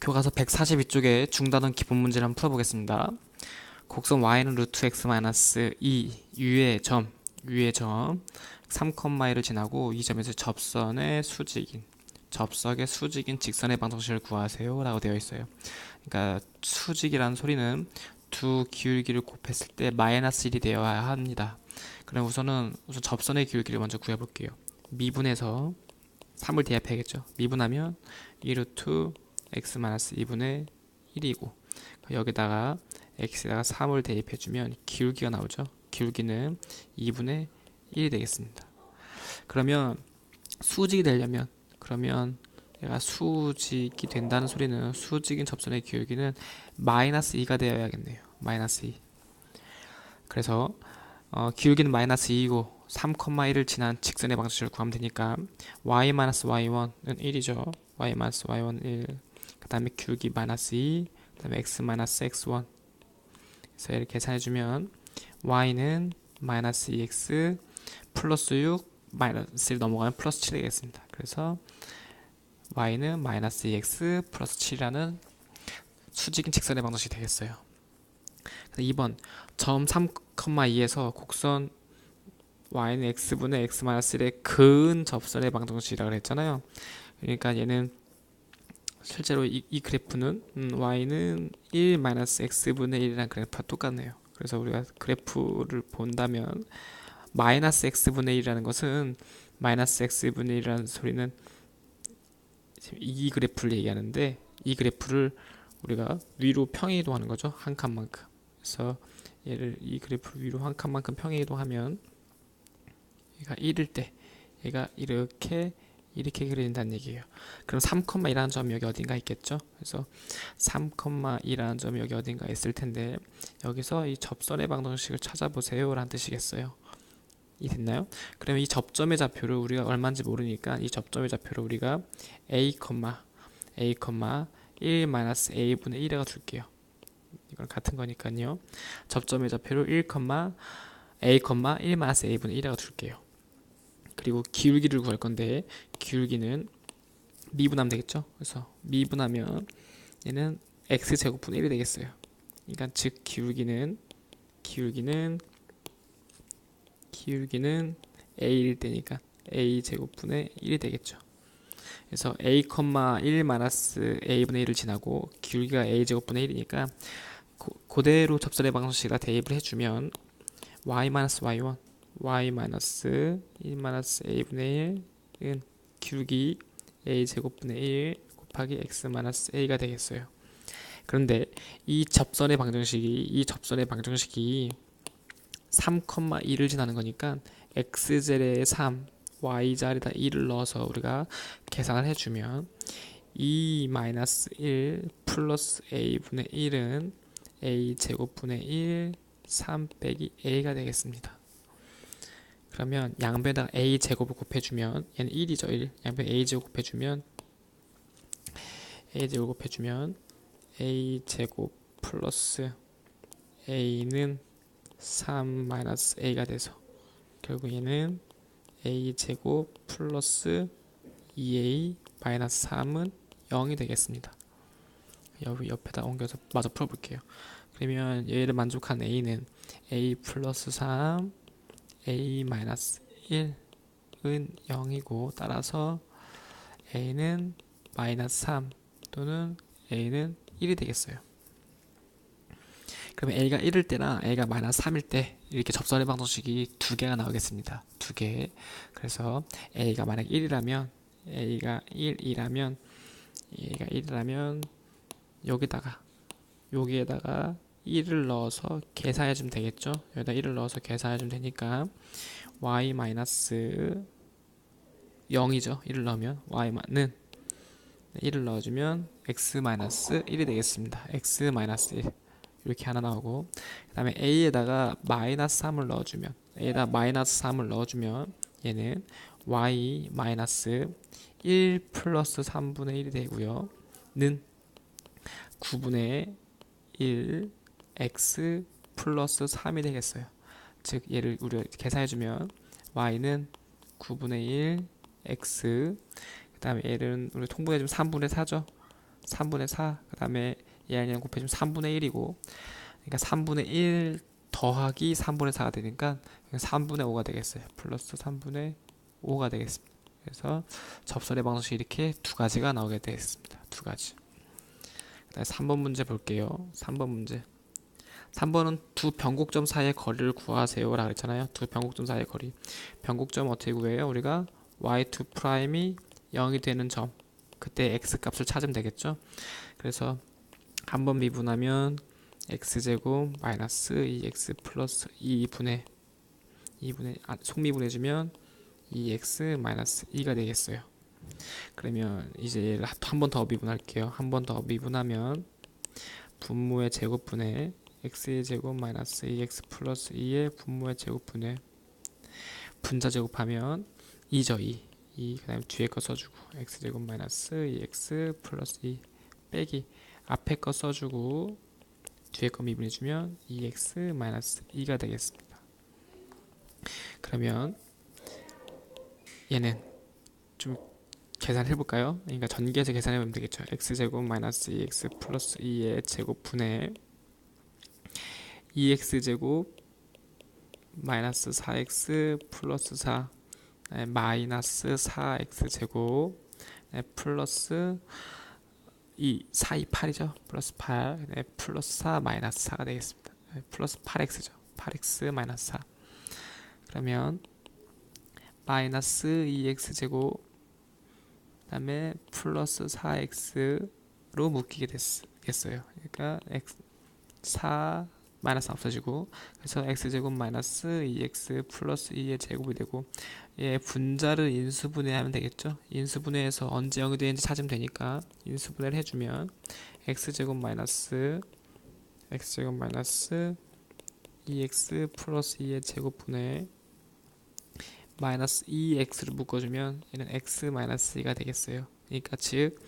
교과서 142쪽에 중단원 기본 문제를 한번 풀어보겠습니다. 곡선 y는 루트 x 마이너스 2 유의 점 3,1을 지나고 이 점에서 접석의 수직인 직선의 방정식을 구하세요 라고 되어 있어요. 그러니까 수직이라는 소리는 두 기울기를 곱했을 때 마이너스 1이 되어야 합니다. 그럼 우선 접선의 기울기를 먼저 구해볼게요. 미분해서 3을 대입해야겠죠. 미분하면 2루트 x 마이너스 2분의 1이고 여기다가 x에다가 3을 대입해주면 기울기가 나오죠. 기울기는 2분의 1이 되겠습니다. 그러면 수직이 되려면 얘가 수직이 된다는 소리는 수직인 접선의 기울기는 마이너스 2가 되어야겠네요. 마이너스 2. 그래서 기울기는 마이너스 2이고 3,1을 지난 직선의 방정식을 구하면 되니까 y-y1은 1이죠. y-y1 1. 그 다음에 기울기 마이너스 2, 그 다음에 x-x1. 그래서 얘를 계산해주면 y는 마이너스 2x 플러스 6 마이너스를 넘어가면 플러스 7이 되겠습니다. 그래서 y는 마이너스 2x 플러스 7이라는 수직인 직선의 방정식이 되겠어요. 2번 점 3,2에서 곡선 y는 x분의 x-1의 근 접선의 방정식이라고 했잖아요. 그러니까 얘는 실제로 이 그래프는 y는 1-x분의 1이라는 그래프와 똑같네요. 그래서 우리가 그래프를 본다면 마이너스 x분의 1이라는 것은 마이너스 x분의 1이라는 소리는 이 그래프를 얘기하는데 이 그래프를 우리가 위로 평행이동하는 거죠. 한 칸만큼. 그래서 얘를 이 그래프를 위로 한 칸만큼 평행이동하면 얘가 1일 때 얘가 이렇게 그려진다는 얘기예요. 그럼 3,1라는 점이 여기 어딘가 있겠죠. 그래서 3,2라는 점이 여기 어딘가 있을 텐데 여기서 이 접선의 방정식을 찾아보세요 라는 뜻이겠어요. 이 됐나요? 그러면 이 접점의 좌표를 우리가 얼마인지 모르니까 이 접점의 좌표를 우리가 a, 1-a분의 1이라고 줄게요. 이건 같은 거니까요. 접점의 좌표를 1,a,1-a분의 1이라고 줄게요. 그리고 기울기를 구할 건데 기울기는 미분하면 되겠죠. 그래서 미분하면 얘는 x제곱분의 1이 되겠어요. 그러니까 즉 기울기는 a일 때니까 a제곱분의 1이 되겠죠. 그래서 a,1-a분의 1을 지나고 기울기가 a제곱분의 1이니까 그대로 접선의 방정식에다 대입을 해주면 y-y1 y-1-a분의 1은 기울기 a제곱분의 1 곱하기 x-a가 되겠어요. 그런데 이 접선의 방정식이 3,2를 지나는 거니까 x절에 3, y자리에다 1을 넣어서 우리가 계산을 해주면 2-1 플러스 a분의 1은 a제곱분의 1, 3 빼기 a가 되겠습니다. 그러면 양변에다가 a제곱을 곱해주면 얘는 1이죠. 1. 양변에 a제곱 곱해주면 a제곱 플러스 a는 3-a가 돼서 결국 얘는 a제곱 플러스 2a 마이너스 3은 0이 되겠습니다. 여기 옆에다 옮겨서 마저 풀어볼게요. 그러면 얘를 만족한 a는 a 플러스 3 a 마이너스 1은 0이고 따라서 a는 마이너스 3 또는 a는 1이 되겠어요. 그러면 a가 1일 때나 a가 마이너스 3일 때 이렇게 접선의 방정식이 두 개가 나오겠습니다. 두 개. 그래서 a가 만약 1이라면 여기에다가 1을 넣어서 계산해주면 되겠죠. 여기다 1을 넣어서 계산해주면 되니까 y-0이죠. 1을 넣으면 y는 1을 넣어주면 x-1이 되겠습니다. x-1 이렇게 하나 나오고 그 다음에 a에다가 마이너스 3을 넣어주면 얘는 y 마이너스 1 플러스 3분의 1이 되고요. 는 9분의 1 x 플러스 3이 되겠어요. 즉 얘를 우리가 계산해주면 y는 9분의 1 x 그 다음에 얘는 우리 통분해주면 3분의 4죠. 3분의 4, 그 다음에 얘랑 곱해주면 3분의 1이고, 그러니까 3분의 1 더하기 3분의 4가 되니까 3분의 5가 되겠어요. 플러스 3분의 5가 되겠습니다. 그래서 접선의 방정식이 이렇게 두 가지가 나오게 되겠습니다. 두 가지. 그다음에 3번 문제 볼게요. 3번 문제. 3번은 두 변곡점 사이의 거리를 구하세요 라고 했잖아요. 두 변곡점 사이의 거리. 변곡점 어떻게 구해요? 우리가 y2 프라임이 0이 되는 점, 그때 x 값을 찾으면 되겠죠. 그래서 한번 미분하면 x제곱 마이너스 2x 플러스 2분의 속미분해주면 2x 마이너스 2가 되겠어요. 그러면 이제 한 번 더 미분할게요. 한 번 더 미분하면 분모의 제곱분의 x의 제곱 마이너스 2x 플러스 2의 분모의 제곱분의 분자 제곱하면 2죠. 2 그 다음에 뒤에 거 써주고 x제곱 마이너스 2x 플러스 2 빼기 앞에 거 써주고 뒤에 거 미분해주면 2x 마이너스 2가 되겠습니다. 그러면 얘는 좀 계산해볼까요? 그러니까 전개해서 계산해보면 되겠죠. x제곱 마이너스 2x 플러스 2의 제곱분의 2x제곱 마이너스 4x 플러스 4 마이너스 4x제곱 플러스 4, 2, 8이죠. 플러스 8 플러스 4 마이너스 4가 되겠습니다. 플러스 8x죠. 8x 마이너스 4. 그러면 마이너스 2x제곱 그 다음에 플러스 4x로 묶이게 됐어요. 그러니까 x 4 마이너스 없어지고, 그래서 x제곱 마이너스 2x 플러스 2의 제곱이 되고, 얘 분자를 인수분해하면 되겠죠. 인수분해해서 언제 0이 되는지 찾으면 되니까 인수분해를 해주면 x제곱 마이너스 2x 플러스 2의 제곱분해 마이너스 2x를 묶어주면 얘는 x 마이너스 2가 되겠어요. 그러니까 즉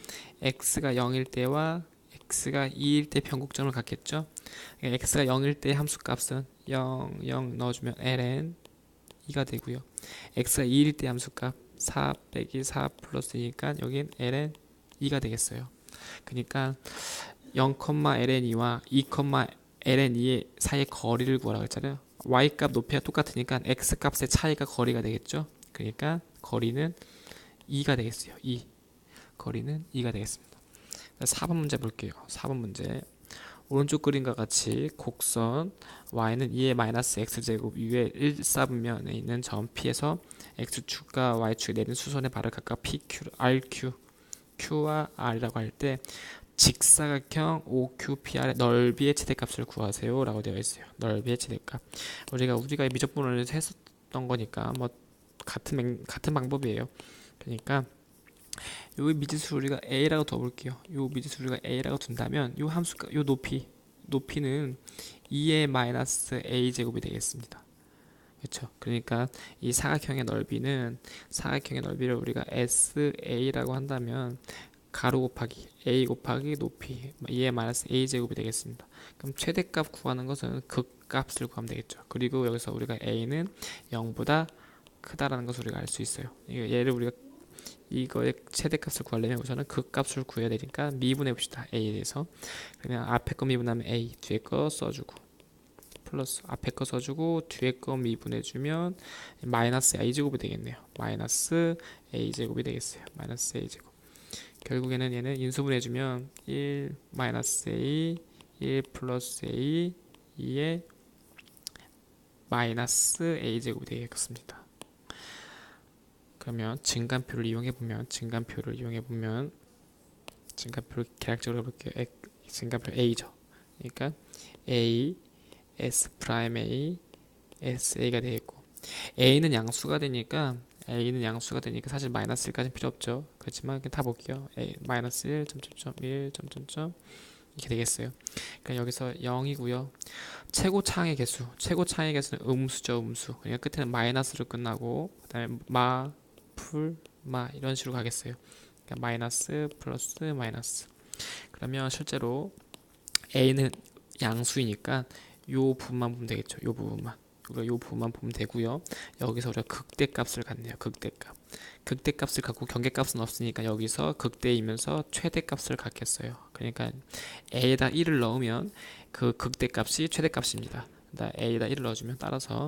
x가 0일 때와 x가 2일 때 변곡점을 갖겠죠. 그러니까 x가 0일 때 함수값은 0, 0 넣어주면 ln 2가 되고요. x가 2일 때 함수값 4 빼기 4 플러스 2니까 여긴 ln 2가 되겠어요. 그러니까 0, ln 2와 2, ln 2의 사이의 거리를 구하라고 했잖아요. y값 높이가 똑같으니까 x값의 차이가 거리가 되겠죠. 그러니까 거리는 2가 되겠어요. 2. 거리는 2가 되겠습니다. 4번 문제 볼게요. 4번 문제. 오른쪽 그림과 같이 곡선 y는 2의 마이너스 x제곱 위에 1사분면에 있는 점 P에서 x축과 y축에 내린 수선의 발을 각각 PQ, RQ, Q와 R이라고 할 때 직사각형 OQPR의 넓이의 최대값을 구하세요 라고 되어 있어요. 넓이의 최대값. 우리가 미적분을 했었던 거니까 뭐 같은 방법이에요. 그러니까 요 미지수를 우리가 a라고 둬볼게요. 요 미지수를 우리가 a라고 둔다면 요 함수가 요 높이는 2의 마이너스 a 제곱이 되겠습니다. 그렇죠? 그러니까 이 사각형의 넓이를 우리가 SA라고 한다면 가로 곱하기 a 곱하기 높이 2의 마이너스 a 제곱이 되겠습니다. 그럼 최대값 구하는 것은 극값을 구하면 되겠죠. 그리고 여기서 우리가 a는 0보다 크다라는 것을 우리가 알 수 있어요. 얘를 우리가 이거의 최대값을 구하려면 우선은 극값을 구해야 되니까 미분해 봅시다. a에 대해서. 그러면 앞에 거 미분하면 a, 뒤에 거 써주고 플러스 앞에 거 써주고 뒤에 거 미분해주면 마이너스 a 제곱이 되겠네요. 마이너스 a 제곱이 되겠어요. 마이너스 a 제곱. 결국에는 얘는 인수분해주면 1 마이너스 a 1 플러스 a 2의 마이너스 a 제곱이 되겠습니다. 그러면 증간표를 이용해 보면 증간표를 계략적으로 해볼게요. 증간표 a죠. 그러니까 a s 프라임 a s a가 되겠고 a는 양수가 되니까 사실 마이너스 1까지는 필요 없죠. 그렇지만 그냥 다 볼게요. a 마이너스 1 1 이렇게 되겠어요. 그러니까 여기서 0이고요. 최고차항의 개수는 음수죠. 그러니까 끝에는 마이너스로 끝나고 그다음에 이런 식으로 가겠어요. 그러니까 마이너스 플러스 마이너스. 그러면 실제로 a는 양수이니까 요 부분만 보면 되겠죠. 요 부분만 우리가 이 부분만 보면 되고요. 여기서 우리가 극대값을 갖네요. 극대값을 갖고 경계값은 없으니까 여기서 극대이면서 최대값을 갖겠어요. 그러니까 a에다 1을 넣으면 그 극대값이 최대값입니다. a에다 1을 넣어주면 따라서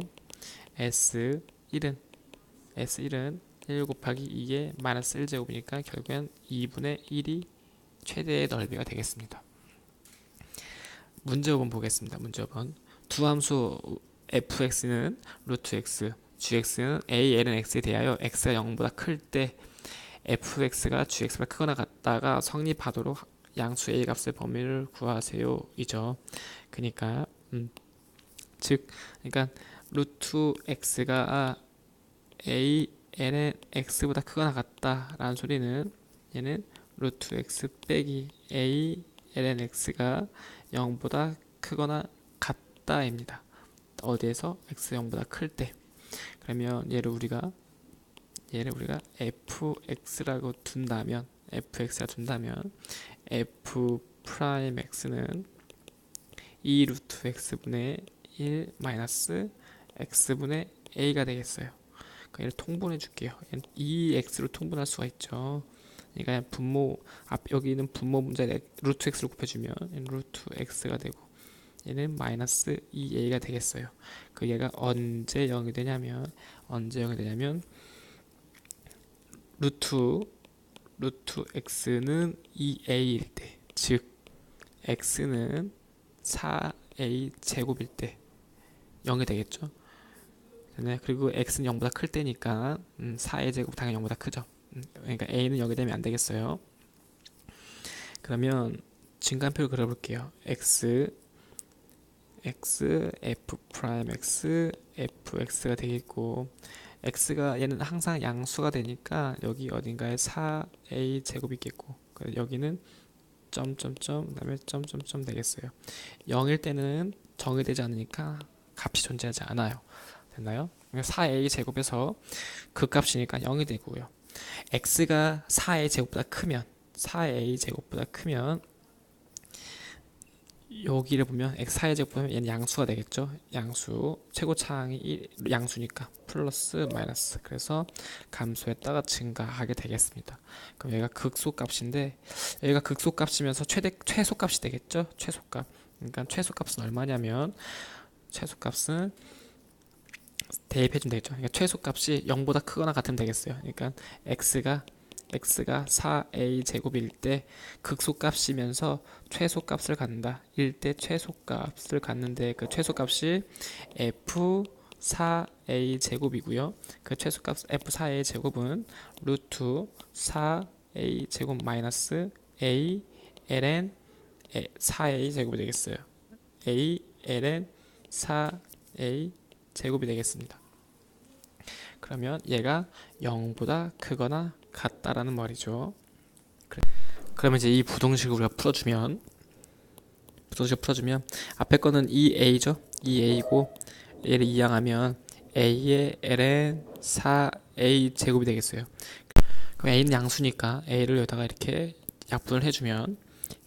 S1은 1 곱하기 2의 마이너스 1제곱이니까 결국엔 2분의 1이 최대의 넓이가 되겠습니다. 문제 5번 보겠습니다. 문제 5번 두 함수 fx는 루트 x, gx는 a, ln x에 대하여 x가 0보다 클 때 fx가 gx보다 크거나 같다가 성립하도록 양수 a 값의 범위를 구하세요 이죠. 그러니까 루트 x가 a, ln x보다 크거나 같다라는 소리는 얘는 루트 x 빼기 a, ln x가 0보다 크거나 같다입니다. 어디에서 x 0보다 클 때. 그러면 얘를 우리가 fx라고 둔다면 f 프라임 x는 2 루트 x분의 1 마이너스 x분의 a가 되겠어요. 얘를 통분해 줄게요. 2x로 통분할 수가 있죠. 그러니까 여기는 분모 문제 루트 x를 곱해주면 루트 x가 되고 얘는 마이너스 2a가 되겠어요. 그 얘가 언제 0이 되냐면 루트 x는 2a일 때, 즉 x는 4a 제곱일 때 0이 되겠죠. 그리고 x는 0보다 클 때니까 4a 제곱 당연히 0보다 크죠. 그러니까 a는 0이 되면 안 되겠어요. 그러면 증간표를 그려볼게요. x f 프라임 x fx가 되겠고 x가 얘는 항상 양수가 되니까 여기 어딘가에 4a 제곱이 있겠고 여기는 점점점 그다음에 점점점 되겠어요. 0일 때는 정의되지 않으니까 값이 존재하지 않아요. 됐나요? 4a 제곱에서 그 값이니까 0이 되고요. x가 4a 제곱보다 크면 여기를 보면 x 4a 제곱보면 얘는 양수가 되겠죠. 양수 최고차항이 양수니까 플러스 마이너스 그래서 감소했다가 증가하게 되겠습니다. 그럼 여기가 극소값인데 여기가 극소값이면서 최소값이 되겠죠. 최소값. 그러니까 최소값은 얼마냐면 최소값은 대입해주면 되겠죠. 그러니까 최소값이 0보다 크거나 같으면 되겠어요. 그러니까 x가 4a 제곱일 때 극소값이면서 최소값을 갖는다. 일 때 최소값을 갖는데 그 최소값이 f4a 제곱이고요. 그 최소값 f4a 제곱은 루트 4a 제곱 마이너스 a ln 4a 제곱이 되겠어요. a ln 4a 제곱이 되겠습니다. 그러면 얘가 0보다 크거나 같다라는 말이죠. 그러면 이제 이 부등식을 우리가 풀어주면 앞에 거는 2a죠. 2a고 얘를 이항하면 a의 ln 4a 제곱이 되겠어요. 그럼 a는 양수니까 a를 여기다가 이렇게 약분을 해주면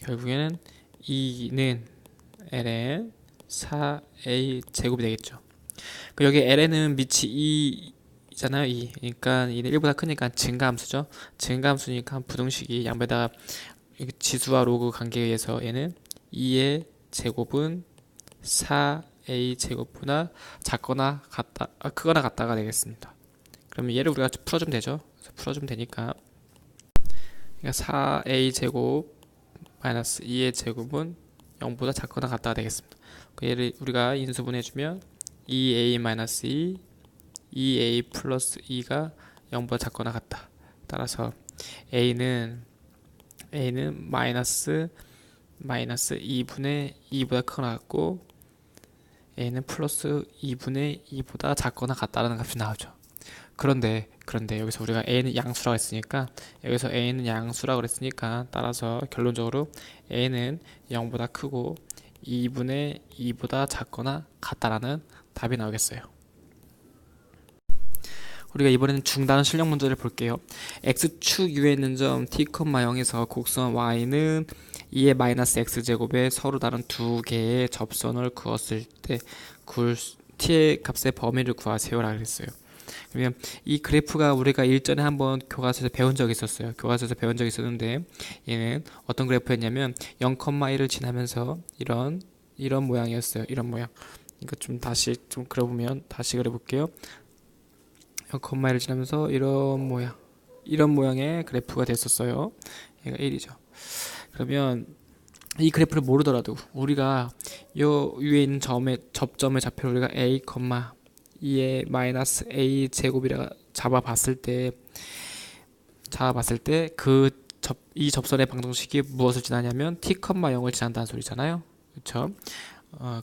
결국에는 2는 ln 4a 제곱이 되겠죠. 여기 ln은 밑이 2잖아요. 2. 그러니까 2는 1보다 크니까 증가함수죠. 증가함수니까 부등식이 양배다 지수와 로그 관계에 의해서 얘는 2의 제곱은 4a 제곱보다 작거나 크거나 같다가 되겠습니다. 그러면 얘를 우리가 풀어주면 되죠. 그래서 풀어주면 되니까 그러니까 4a 제곱 마이너스 2의 제곱은 0보다 작거나 같다가 되겠습니다. 얘를 우리가 인수분해주면 2a 마이너스 2a 플러스 2가 0보다 작거나 같다. 따라서 a는 마이너스 2분의 2보다 크거나 같고 a는 플러스 2분의 2보다 작거나 같다라는 값이 나오죠. 그런데 여기서 우리가 a는 양수라고 했으니까 따라서 결론적으로 a는 0보다 크고 2분의 2보다 작거나 같다라는 답이 나오겠어요. 우리가 이번에는 중단 실력 문제를 볼게요. x축 위에 있는 점 t, 0에서 곡선 y는 2의 마이너스 x제곱에 서로 다른 두 개의 접선을 그었을 때 t의 값의 범위를 구하세요라고 그랬어요. 그러면 이 그래프가 우리가 일전에 한번 교과서에서 배운 적이 있었어요. 교과서에서 배운 적이 있었는데 얘는 어떤 그래프였냐면 0,1을 지나면서 이런 모양이었어요. 이런 모양. 이거 좀 다시 좀 그려보면 다시 그려볼게요. 0,1을 지나면서 이런 모양의 그래프가 됐었어요. 얘가 1이죠. 그러면 이 그래프를 모르더라도 우리가 요 위에 있는 접점의 좌표를 우리가 a, 2의 마이너스 a 제곱이라 잡아봤을 때 이 접선의 방정식이 무엇을 지나냐면 t, 0을 지난다는 소리잖아요. 그렇죠?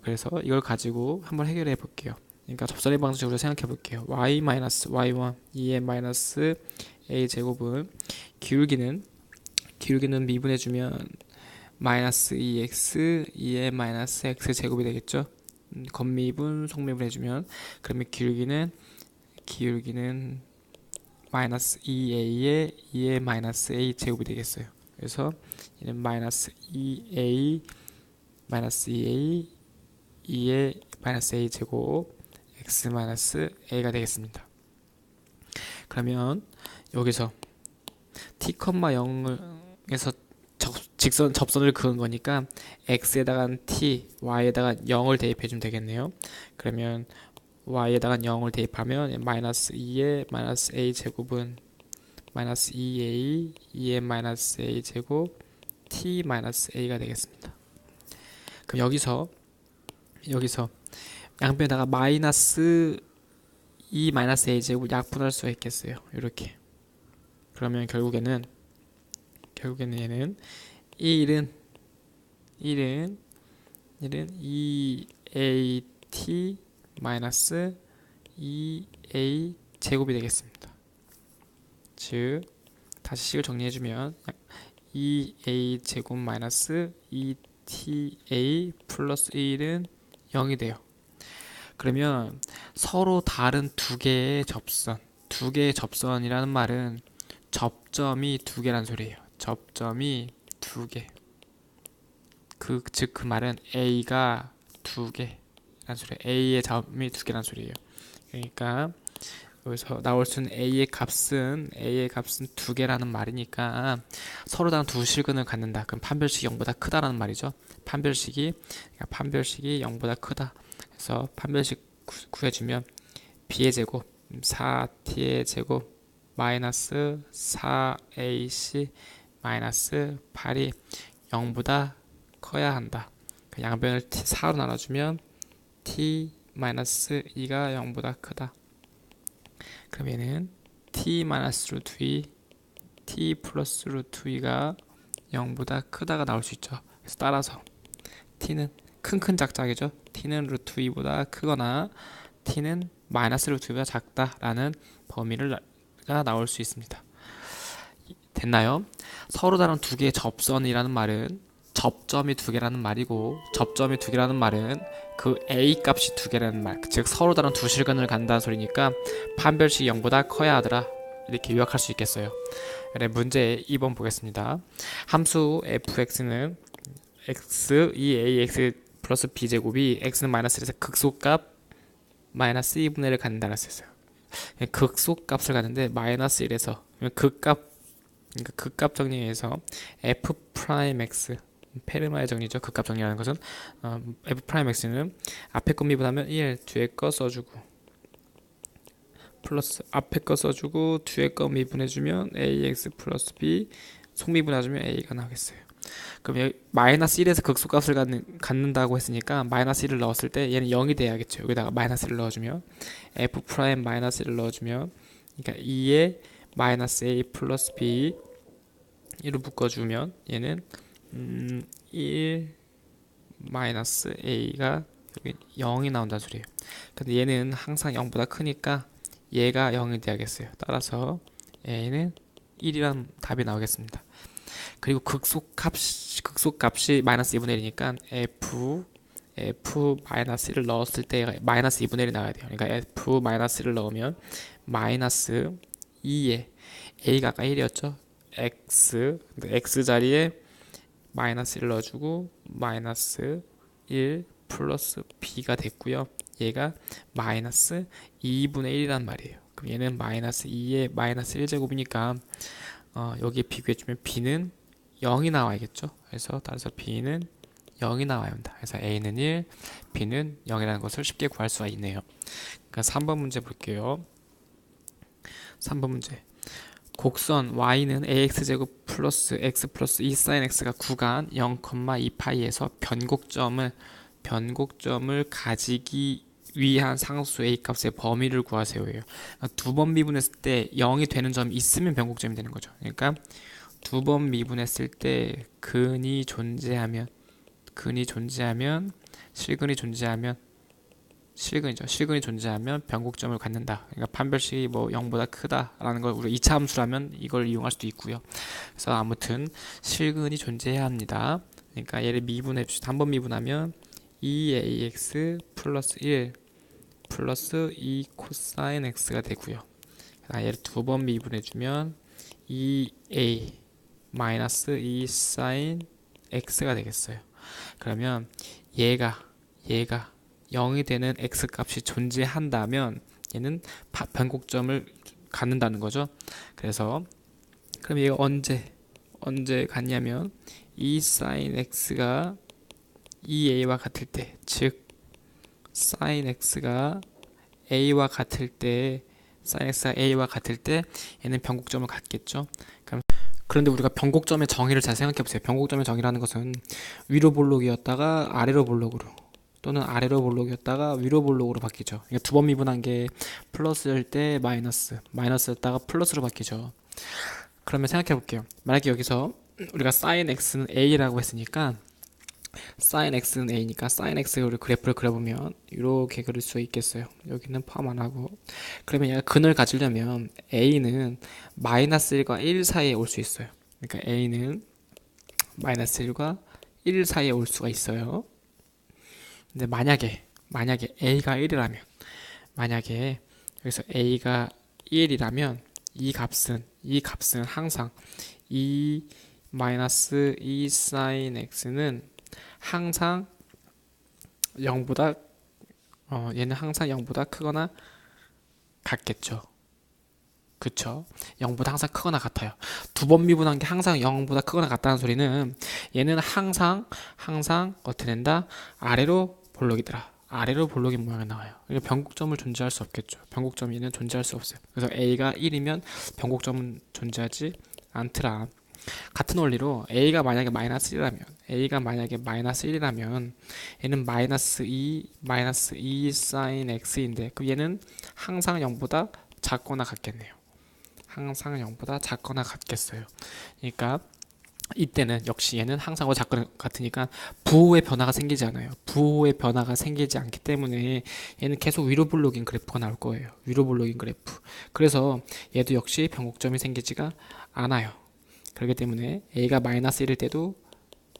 그래서 이걸 가지고 한번 해결해 볼게요. 그러니까 접선의 방정식으로 생각해 볼게요. y 마이너스 y1 2의 마이너스 a 제곱은 기울기는 미분해 주면 마이너스 2x 2의 마이너스 x 제곱이 되겠죠. 겉미분 속미분 해주면 그러면 기울기는 마이너스 2a의 2의 마이너스 a 제곱이 되겠어요. 그래서 얘는 마이너스 2a 마이너스 2a 2의 마이너스 a 제곱 x 마이너스 a가 되겠습니다. 그러면 여기서 t, 0에서 접선을 그은 거니까 x에다가 t, y에다가 0을 대입해주면 되겠네요. 그러면 y에다가 0을 대입하면 마이너스 2의 마이너스 a 제곱은 마이너스 2a 2의 마이너스 a 제곱 t 마이너스 a가 되겠습니다. 그럼 여기서 양변에다가 마이너스 2 마이너스 a 제곱 약분할 수가 있겠어요. 이렇게. 그러면 결국에는 얘는 1은 2at 마이너스 2a 제곱이 되겠습니다. 즉 다시 식을 정리해주면 2a 제곱 마이너스 2ta 플러스 1은 0이 돼요. 그러면 서로 다른 두 개의 접선이라는 말은 접점이 두 개란 소리예요. 접점이 두 개. 즉 그 말은 A가 두 개란 소리예요. A의 점이 두 개란 소리예요. 그러니까 여기서 나올 수 있는 A의 값은 두 개라는 말이니까 서로 다른 두 실근을 갖는다. 그럼 판별식이 0보다 크다라는 말이죠. 판별식이 0보다 크다. 그래서 판별식 구해주면 B의 제곱 4T의 제곱 마이너스 4ac 마이너스 8이 0보다 커야 한다. 양변을 4로 나눠주면 t 마이너스 2가 0보다 크다. 그럼 얘는 t 마이너스 루트 2 t 플러스 루트 2가 0보다 크다가 나올 수 있죠. 그래서 따라서 t는 큰 작작이죠. t는 루트 2보다 크거나 t는 마이너스 루트 2보다 작다라는 범위가 나올 수 있습니다. 됐나요? 서로 다른 두 개의 접선이라는 말은 접점이 두 개라는 말이고 접점이 두 개라는 말은 그 A 값이 두 개라는 말, 즉 서로 다른 두 실근을 간다는 소리니까 판별식이 0보다 커야 하더라 이렇게 요약할 수 있겠어요. 그래, 문제 2번 보겠습니다. 함수 fx는 x 2ax 플러스 b제곱이 x는 마이너스 1에서 극소값 마이너스 2분의 1을 갖는다고 했어요. 극소값을 갖는데 마이너스 1에서 극값, 그러니까 극값 정리해서 f 프라임 x 페르마의 정리죠. 극값 정리라는 것은 f 프라임 x는 앞에 거 미분하면 1, 뒤에 거 써주고 플러스 앞에 거 써주고 뒤에 거 미분해주면 ax 플러스 b 속미분해주면 a가 나오겠어요. 그럼 여기 마이너스 1에서 극소값을 갖는다고 했으니까 마이너스 1을 넣었을 때 얘는 0이 돼야겠죠. 여기다가 마이너스 1을 넣어주면 f 프라임 마이너스 1을 넣어주면 그러니까 2에 마이너스 a 플러스 b 1을 묶어주면 얘는 1 마이너스 a가 여기 0이 나온다는 소리예요. 근데 얘는 항상 0보다 크니까 얘가 0이 돼야겠어요. 따라서 a는 1이라는 답이 나오겠습니다. 그리고 극소값이 마이너스 2분의 1이니까 f 마이너스 1을 넣었을 때 마이너스 2분의 1이 나와야 돼요. 그러니까 f 마이너스 1을 넣으면 마이너스 2에 a가 아까 1이었죠. x 자리에 마이너스 1 넣어주고 마이너스 1 플러스 b가 됐고요. 얘가 마이너스 2분의 1이란 말이에요. 그럼 얘는 마이너스 2의 마이너스 1제곱이니까 여기에 비교해주면 b는 0이 나와야겠죠. 그래서 따라서 b는 0이 나와야 한다. 그래서 a는 1, b는 0이라는 것을 쉽게 구할 수가 있네요. 그러니까 3번 문제 볼게요. 3번 문제. 곡선 y는 ax제곱 플러스 x 플러스 2 sin x가 구간 0,2파이에서 변곡점을 가지기 위한 상수 a 값의 범위를 구하세요예요. 두 번 미분했을 때 0이 되는 점이 있으면 변곡점이 되는 거죠. 그러니까 두 번 미분했을 때 근이 존재하면 실근이 존재하면 변곡점을 갖는다. 그러니까 판별식이 뭐 0보다 크다라는 걸 우리가 2차 함수라면 이걸 이용할 수도 있고요. 그래서 아무튼 실근이 존재해야 합니다. 그러니까 얘를 미분해 줍시다. 한 번 미분하면 2ax 플러스 1 플러스 2 코사인 x가 되고요. 얘를 두 번 미분해 주면 2a 마이너스 2 사인 x가 되겠어요. 그러면 얘가 0이 되는 x값이 존재한다면 얘는 변곡점을 갖는다는 거죠. 그래서 그럼 얘가 언제 갖냐면 2 sin x가 2a와 같을 때, 즉 sin x가 a와 같을 때 얘는 변곡점을 갖겠죠. 그런데 우리가 변곡점의 정의를 잘 생각해 보세요. 변곡점의 정의라는 것은 위로 볼록이었다가 아래로 볼록으로, 또는 아래로 볼록이었다가 위로 볼록으로 바뀌죠. 그러니까 두 번 미분한 게 플러스일 때 마이너스였다가 플러스로 바뀌죠. 그러면 생각해 볼게요. 만약에 여기서 우리가 sin x는 a라고 했으니까 sin x는 a니까 sin x의 그래프를 그려보면 이렇게 그릴 수 있겠어요. 여기는 포함 안 하고. 그러면 얘가 근을 가지려면 a는 마이너스 1과 1 사이에 올 수 있어요. 그러니까 a는 마이너스 1과 1 사이에 올 수가 있어요. 근데 만약에 a가 1이라면, 만약에 여기서 a가 1이라면 이 값은 항상 2 마이너스 2 sin x는 항상 0보다 얘는 항상 0보다 크거나 같겠죠. 그쵸? 0보다 항상 크거나 같아요. 두 번 미분한 게 항상 0보다 크거나 같다는 소리는 얘는 항상 어떻게 된다? 아래로 볼록이더라. 아래로 볼록이 모양이 나와요. 변곡점을 존재할 수 없겠죠. 변곡점이 얘는 존재할 수 없어요. 그래서 a가 1이면 변곡점은 존재하지 않더라. 같은 원리로 a가 만약에 마이너스 1이라면 얘는 마이너스 2 sin x인데 그럼 얘는 항상 0보다 작거나 같겠네요. 항상 0보다 작거나 같겠어요. 그러니까 이때는 역시 얘는 항상 작거나 같으니까 부호의 변화가 생기지 않아요. 부호의 변화가 생기지 않기 때문에 얘는 계속 위로 볼록인 그래프가 나올 거예요. 위로 볼록인 그래프. 그래서 얘도 역시 변곡점이 생기지가 않아요. 그렇기 때문에 a가 마이너스 1일 때도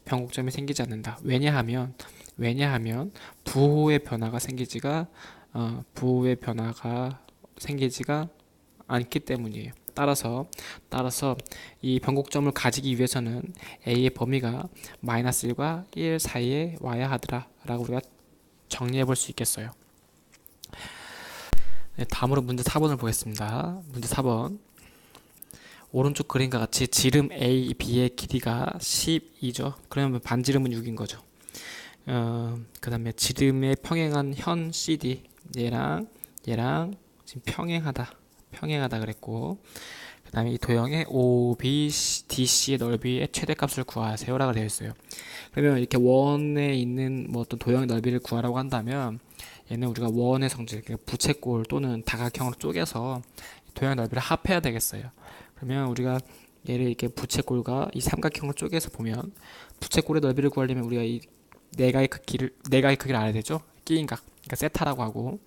변곡점이 생기지 않는다. 왜냐하면 부호의 변화가 생기지가 않기 때문이에요. 따라서 이 변곡점을 가지기 위해서는 a의 범위가 마이너스 1과 1 사이에 와야 하더라 라고 우리가 정리해 볼 수 있겠어요. 네, 다음으로 문제 4번을 보겠습니다. 문제 4번. 오른쪽 그림과 같이 지름 A, B의 길이가 12죠. 그러면 반지름은 6인 거죠. 그 다음에 지름에 평행한 현 CD 얘랑 지금 평행하다 그랬고, 그 다음에 이 도형의 OBDC의 넓이의 최대값을 구하세요 라고 되어 있어요. 그러면 이렇게 원에 있는 뭐 어떤 도형의 넓이를 구하라고 한다면 얘는 우리가 원의 성질, 그러니까 부채꼴 또는 다각형으로 쪼개서 도형의 넓이를 합해야 되겠어요. 그러면 우리가 얘를 이렇게 부채꼴과 이 삼각형을 쪼개서 보면 부채꼴의 넓이를 구하려면 우리가 이 네가의 크기를 알아야 되죠. 끼인각, 그러니까 세타라고 하고,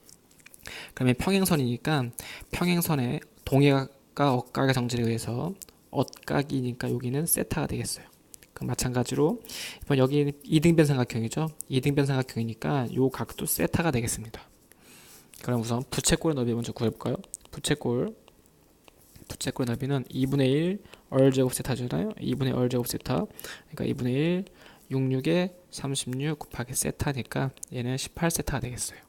그러면 평행선이니까 평행선의 동해각과 억각의 성질에 의해서 억각이니까 여기는 세타가 되겠어요. 그 마찬가지로 이번 여기는 이등변 삼각형이죠. 이등변 삼각형이니까 요 각도 세타가 되겠습니다. 그럼 우선 부채꼴의 넓이 먼저 구해볼까요? 부채꼴의 넓이는 2분의 1 얼제곱 세타잖아요. 2분의 1 얼제곱 세타. 그러니까 2분의 1 66에 36 곱하기 세타니까 얘는 18세타가 되겠어요.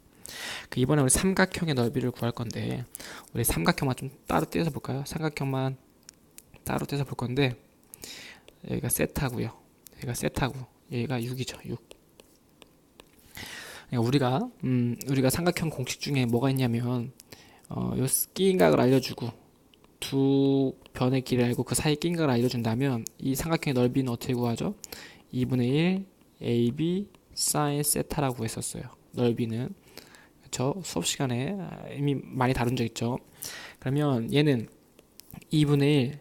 이번에 우리 삼각형의 넓이를 구할 건데 우리 삼각형만 좀 따로 떼서 볼까요? 삼각형만 따로 떼서 볼 건데 여기가 세타고요. 여기가 세타고 여기가 6이죠. 6. 그러니까 우리가 삼각형 공식 중에 뭐가 있냐면 요 끼인각을 알려주고 두 변의 길이를 알고 그 사이 끼인각을 알려준다면 이 삼각형의 넓이는 어떻게 구하죠? 2분의 1 AB sin 세타라고 했었어요. 넓이는 그쵸? 수업 시간에 이미 많이 다룬 적 있죠. 그러면 얘는 2분의 1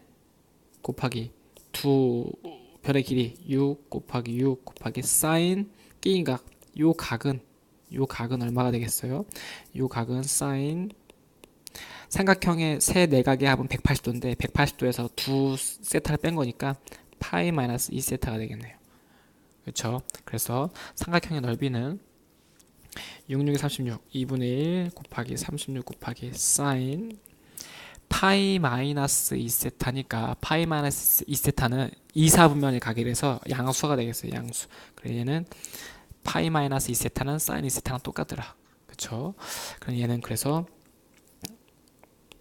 곱하기 두 변의 길이 6 곱하기 6 곱하기 sin 끼인각 요 각은 얼마가 되겠어요? 요 각은 sin 삼각형의 세 내각의 합은 180도인데 180도에서 두 세타를 뺀 거니까 파이 마이너스 2세타가 되겠네요. 그렇죠? 그래서 삼각형의 넓이는 66이 36 2분의 1 곱하기 36 곱하기 sin 파이 마이너스 2세타니까 파이 마이너스 2세타는 2, 4분면의 각이라서 양수가 되겠어요. 양수. 그래서 얘는 파이 마이너스 2세타는 sin 2세타랑 똑같더라. 그쵸? 그럼 얘는 그래서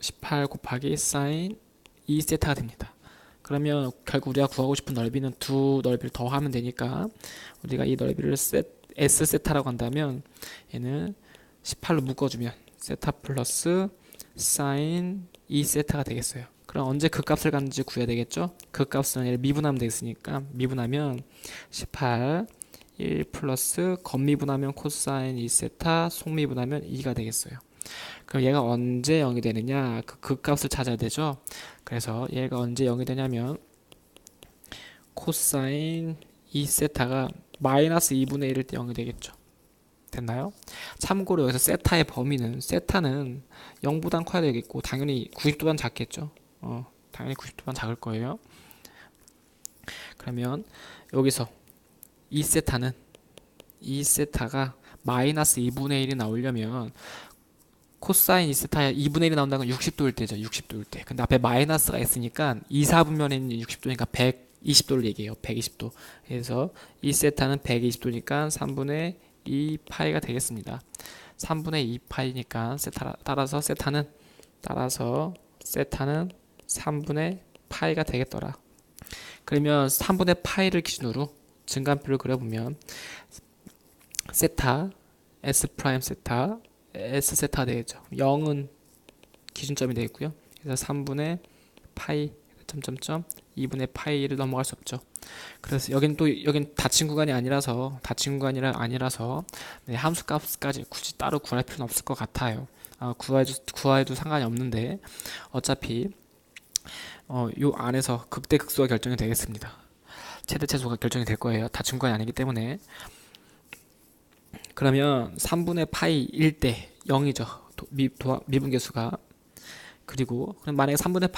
18 곱하기 sin 2세타가 됩니다. 그러면 결국 우리가 구하고 싶은 넓이는 두 넓이를 더하면 되니까 우리가 이 넓이를 S세타라고 한다면 얘는 18로 묶어주면 세타 플러스 sin 2세타가 되겠어요. 그럼 언제 그 값을 갖는지 구해야 되겠죠? 그 값은 얘를 미분하면 되겠으니까 미분하면 18 1 플러스 겉미분하면 코사인 2세타 속미분하면 2가 되겠어요. 그럼 얘가 언제 0이 되느냐? 그 값을 찾아야 되죠. 그래서 얘가 언제 0이 되냐면 코사인 2세타가 마이너스 2분의 1일 때 0이 되겠죠. 됐나요? 참고로 여기서 세타의 범위는 세타는 0보단 커야 되겠고 당연히 90도보단 작겠죠. 당연히 90도보단 작을 거예요. 그러면 여기서 2세타가 마이너스 2분의 1이 나오려면 코사인 2세타야 2분의 1이 나온다는 건 60도일 때죠. 60도일 때. 근데 앞에 마이너스가 있으니까 2, 4분면에 있는 60도니까 120도를 얘기해요. 120도. 그래서 2세타는 120도니까 3분의 2 파이가 되겠습니다. 3분의 2 파이니까 따라서 세타는 3분의 파이가 되겠더라. 그러면 3분의 파이를 기준으로 증간표를 그려보면 세타 S 프라임 세타 S 세타가 되겠죠. 0은 기준점이 되겠고요. 그래서 3분의 파이 점점점 2분의 파이를 넘어갈 수 없죠. 그래서 여긴 닫힌 구간이 아니라서 네, 함수 값까지 굳이 따로 구할 필요는 없을 것 같아요. 구해도 상관이 없는데 어차피 요 안에서 극대 극소가 결정이 되겠습니다. 최대 최소가 결정이 될 거예요. 닫힌 구간이 아니기 때문에. 그러면 3분의 파이 1대 0이죠. 미분계수가. 그리고 그럼 만약에 3분의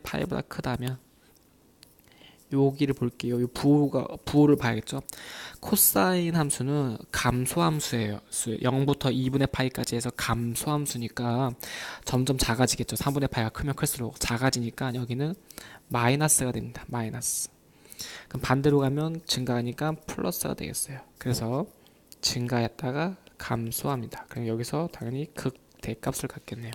파이보다 크다면 여기를 볼게요. 이 부호를 봐야겠죠. 코사인 함수는 감소함수예요. 0부터 2분의 파이까지 해서 감소함수니까 점점 작아지겠죠. 3분의 파이가 크면 클수록 작아지니까 여기는 마이너스가 됩니다. 마이너스. 그럼 반대로 가면 증가하니까 플러스가 되겠어요. 그래서 증가했다가 감소합니다. 그럼 여기서 당연히 극대값을 갖겠네요.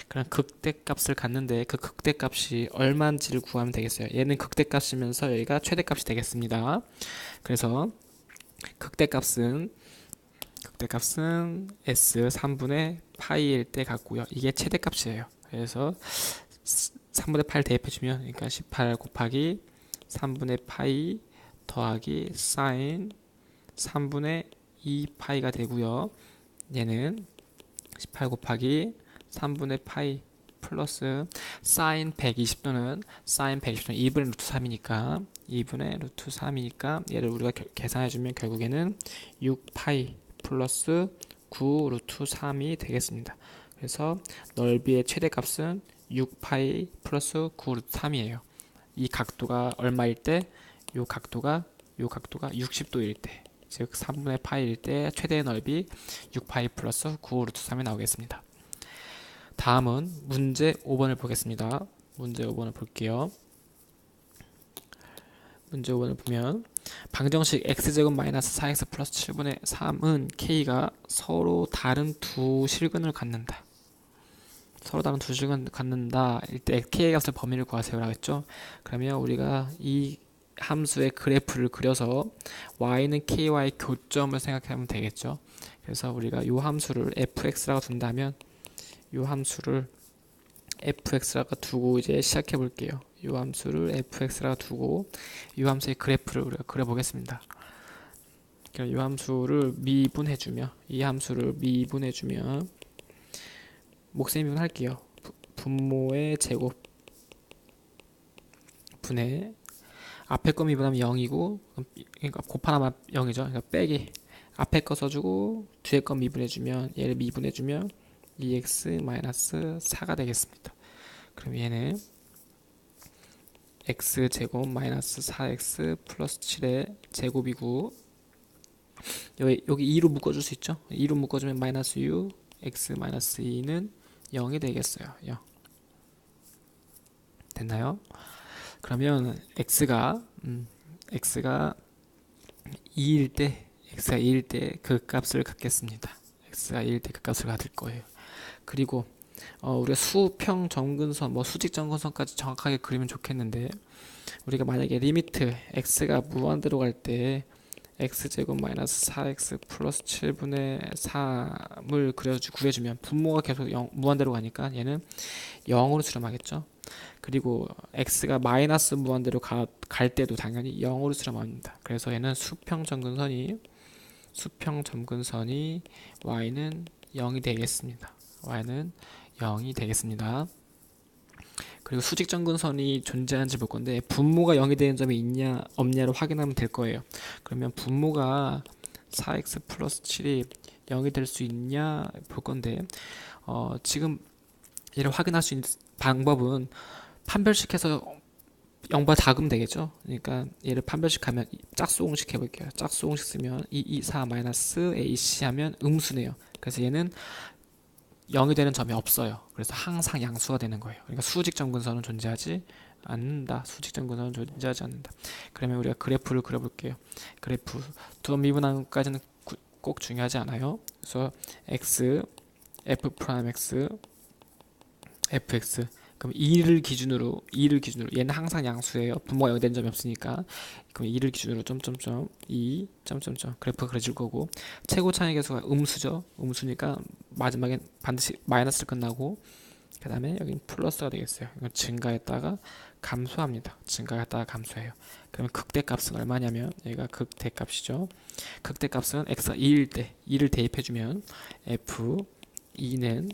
그럼 극대값을 갖는데 그 극대값이 얼마인지를 구하면 되겠어요. 얘는 극대값이면서 여기가 최대값이 되겠습니다. 그래서 극대값은 S 3분의 파이일 때 같고요. 이게 최대값이에요. 그래서 3분의 8 대입해주면 그러니까 18 곱하기 3분의 파이 더하기 사인 3분의 2 파이가 되고요. 얘는 18 곱하기 3분의 파이 플러스 사인 120도는 2분의 루트 3이니까 얘를 우리가 계산해주면 결국에는 6파이 플러스 9 루트 3이 되겠습니다. 그래서 넓이의 최대값은 6파이 플러스 9 루트 3이에요. 이 각도가 얼마일 때? 요 각도가 60도일 때, 즉 3분의 파이일 때 최대의 넓이 6파이 플러스 9 루트 3이 나오겠습니다. 다음은 문제 5번을 보겠습니다. 문제 5번을 볼게요. 문제 5번을 보면 방정식 x제곱 마이너스 4x 플러스 7분의 3은 k가 서로 다른 두 실근을 갖는다. 서로 다른 두 실근을 갖는다. 이때 k의 값을 범위를 구하세요라고 했죠. 그러면 우리가 이 함수의 그래프를 그려서 y는 ky와의 교점을 생각하면 되겠죠. 그래서 우리가 이 함수를 fx라고 둔다면 이 함수를 fx라고 두고 이제 시작해 볼게요. 이 함수를 fx라고 두고 이 함수의 그래프를 우리가 그려보겠습니다. 이 함수를 미분해주면 이 함수를 미분해주면 목셈 미분 할게요. 분모의 제곱 분의 앞에 거 미분하면 0이고 그러니까 곱하나만 0이죠. 그러니까 빼기 앞에 거 써주고 뒤에 거 미분해주면 얘를 미분해주면 2x-4가 되겠습니다. 그럼 얘는 x제곱 마이너스 4x 플러스 7의 제곱이고 여기 2로 묶어줄 수 있죠. 2로 묶어주면 마이너스 6 x 마이너스 2는 0이 되겠어요. 0 됐나요? 그러면 x가 2일 때 그 값을 갖겠습니다. x가 2일 때 그 값을 갖을 거예요. 그리고 우리가 수평 점근선, 수직 점근선까지 정확하게 그리면 좋겠는데 우리가 만약에 리미트 x가 무한대로 갈 때 x제곱 마이너스 4x 플러스 7분의 3을 구해주면 분모가 계속 무한대로 가니까 얘는 0으로 수렴하겠죠. 그리고 x가 마이너스 무한대로 갈 때도 당연히 0으로 수렴합니다. 그래서 얘는 수평 점근선이 y는 0이 되겠습니다. y는 0이 되겠습니다. 그리고 수직 점근선이 존재하는지 볼 건데 분모가 0이 되는 점이 있냐 없냐를 확인하면 될 거예요. 그러면 분모가 4x 플러스 7이 0이 될 수 있냐 볼 건데 지금 얘를 확인할 수 있는 방법은 판별식해서 0보다 작으면 되겠죠. 그러니까 얘를 판별식하면 짝수공식 해볼게요. 짝수공식 쓰면 224 마이너스 ac 하면 음수네요. 그래서 얘는 0이 되는 점이 없어요. 그래서 항상 양수가 되는 거예요. 그러니까 수직 점근선은 존재하지 않는다. 그러면 우리가 그래프를 그려볼게요. 그래프 두 미분함까지는 꼭 중요하지 않아요. 그래서 x, f 프라임 x, fx 그럼 2를 기준으로 얘는 항상 양수예요. 분모가 0이 되는 점이 없으니까 그럼 2를 기준으로 점점점 2 점점점 그래프가 그려질 거고 최고 차이 계수가 음수죠. 음수니까 마지막엔 반드시 마이너스를 끝나고 그 다음에 여기는 플러스가 되겠어요. 이건 증가했다가 감소합니다. 증가했다가 감소해요. 그러면 극대값은 얼마냐면 얘가 극대값이죠. 극대값은 x가 2일 때 2를 대입해주면 f 2는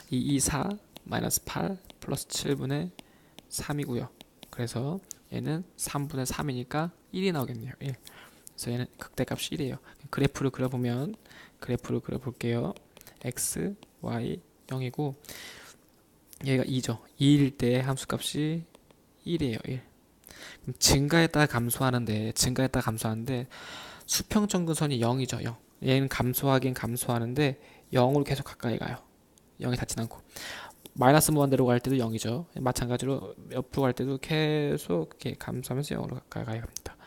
224 마이너스 8 플러스 7분의 3이고요. 그래서 얘는 3분의 3이니까 1이 나오겠네요. 1. 그래서 얘는 극대값이 1이에요. 그래프를 그려볼게요. x, y 0이고 얘가 2죠. 2일 때 함수값이 1이에요. 1. 그럼 증가했다가 감소하는데 수평점근선이 0이죠. 0. 얘는 감소하긴 감소하는데 0으로 계속 가까이 가요. 0이 닿진 않고 마이너스 무한대로 갈 때도 0이죠. 마찬가지로 옆으로 갈 때도 계속 이렇게 감소하면서 0으로 가까이 갑니다.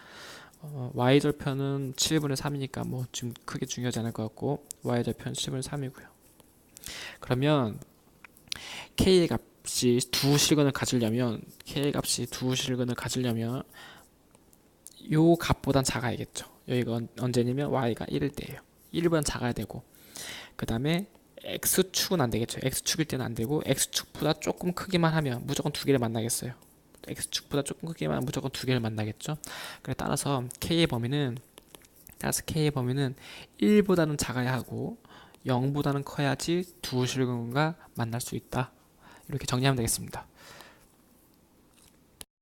y절편은 7분의 3이니까 지금 크게 중요하지 않을 것 같고 y절편 7분의 3이고요. 그러면 k의 값이 두 실근을 가지려면 요 값보단 작아야겠죠. 여기가 언제냐면 y가 1일 때예요. 1보단 작아야 되고 그 다음에 x축은 안 되겠죠. x축일 때는 안 되고 x축보다 조금 크기만 하면 무조건 두 개를 만나겠어요. x축보다 조금 크기만 하면 무조건 두 개를 만나겠죠. 그래 따라서 k의 범위는 1보다는 작아야 하고 0보다는 커야지 두 실근과 만날 수 있다. 이렇게 정리하면 되겠습니다.